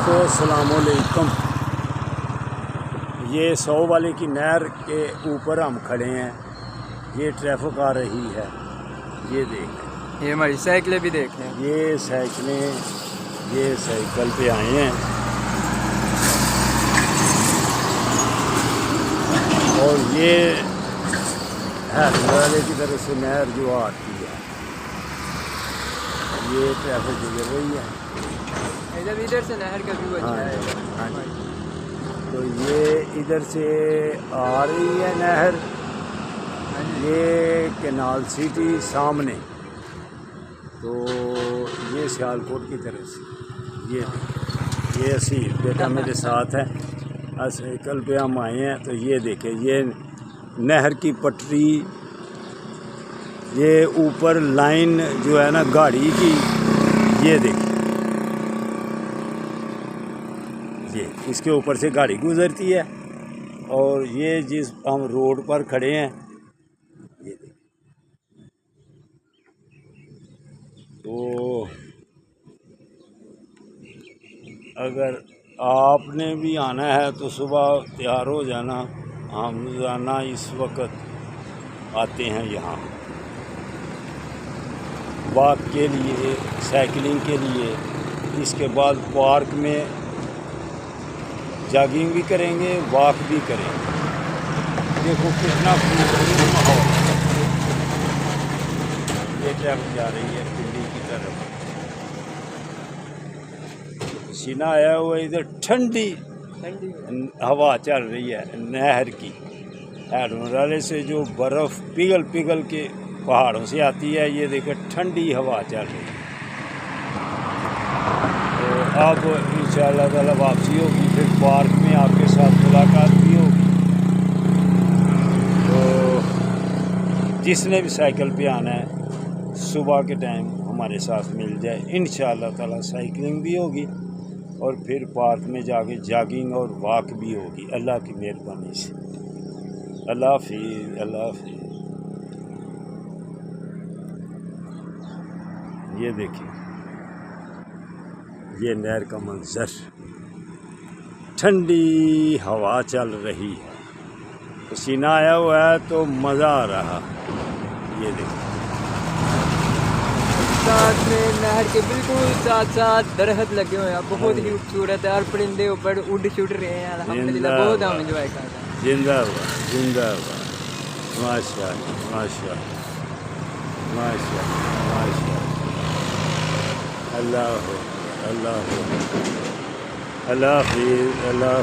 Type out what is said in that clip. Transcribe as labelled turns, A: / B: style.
A: دوستو السلام علیکم۔ یہ 100 والے کی نہر کے اوپر ہم کھڑے ہیں، یہ ٹریفک آ رہی ہے، یہ دیکھیں،
B: یہ ہماری سائیکلیں بھی دیکھیں،
A: یہ سائیکلیں، یہ سائیکل پہ آئے ہیں اور یہ والے کی طرف سے نہر جو آتی ہے، یہ ٹریفک گزر رہی ہے۔
B: ادھر سے نہر کا ویو اچھا ہے۔
A: ہاں جی، تو یہ ادھر سے آ رہی ہے نہر، یہ کینال سٹی سامنے، تو یہ سیالکوٹ کی طرف سے یہ اسیر بیٹا میرے ساتھ ہے، سائیکل پہ ہم آئے ہیں۔ تو یہ دیکھیں، یہ نہر کی پٹری، یہ اوپر لائن جو ہے نا گاڑی کی، یہ دیکھیں، یہ اس کے اوپر سے گاڑی گزرتی ہے، اور یہ جس ہم روڈ پر کھڑے ہیں، یہ دیکھیں۔ تو اگر آپ نے بھی آنا ہے تو صبح تیار ہو جانا، ہم روزانہ اس وقت آتے ہیں یہاں واک کے لیے، سائیکلنگ کے لیے، اس کے بعد پارک میں جاگنگ بھی کریں گے، واک بھی کریں گے۔ دیکھو کتنا خوبصورت ماحول ہے۔ یہ ٹرین جا رہی ہے دلی کی طرف، سینا آیا ہوا، ادھر ٹھنڈی ہوا چل رہی ہے نہر کی، ہیڈمرالے سے جو برف پگھل پگھل کے پہاڑوں سے آتی ہے، یہ دیکھیں ٹھنڈی ہوا چل رہی ہے۔ تو اب انشاءاللہ تعالی واپسی ہوگی، پھر پارک میں آپ کے ساتھ ملاقات بھی ہوگی۔ تو جس نے بھی سائیکل پہ آنا ہے، صبح کے ٹائم ہمارے ساتھ مل جائے، انشاءاللہ تعالی سائیکلنگ بھی ہوگی اور پھر پارک میں جا کے جاگنگ اور واک بھی ہوگی، اللہ کی مہربانی سے۔ اللہ حافظ، اللہ حافظ۔ یہ دیکھیں، یہ نہر کا منظر، ٹھنڈی ہوا چل رہی ہے، پسینہ آیا ہوا ہے تو مزہ آ رہا۔ یہ دیکھیں،
B: ساتھ میں نہر کے بالکل ساتھ ساتھ درخت لگے ہوئے ہیں، بہت ہی خوبصورت ہے، اور پرندے اوپر اڑ چھڑ رہے ہیں، الحمدللہ بہت ہم انجوائے کر رہے ہیں۔
A: زندہ ہوا، زندہ ہوا، ماشاء اللہ، ماشاء اللہ، ماشاء اللہ، ماشاء اللہ، اللہ حافظ، اللہ حافظ، اللہ حافظ، اللہ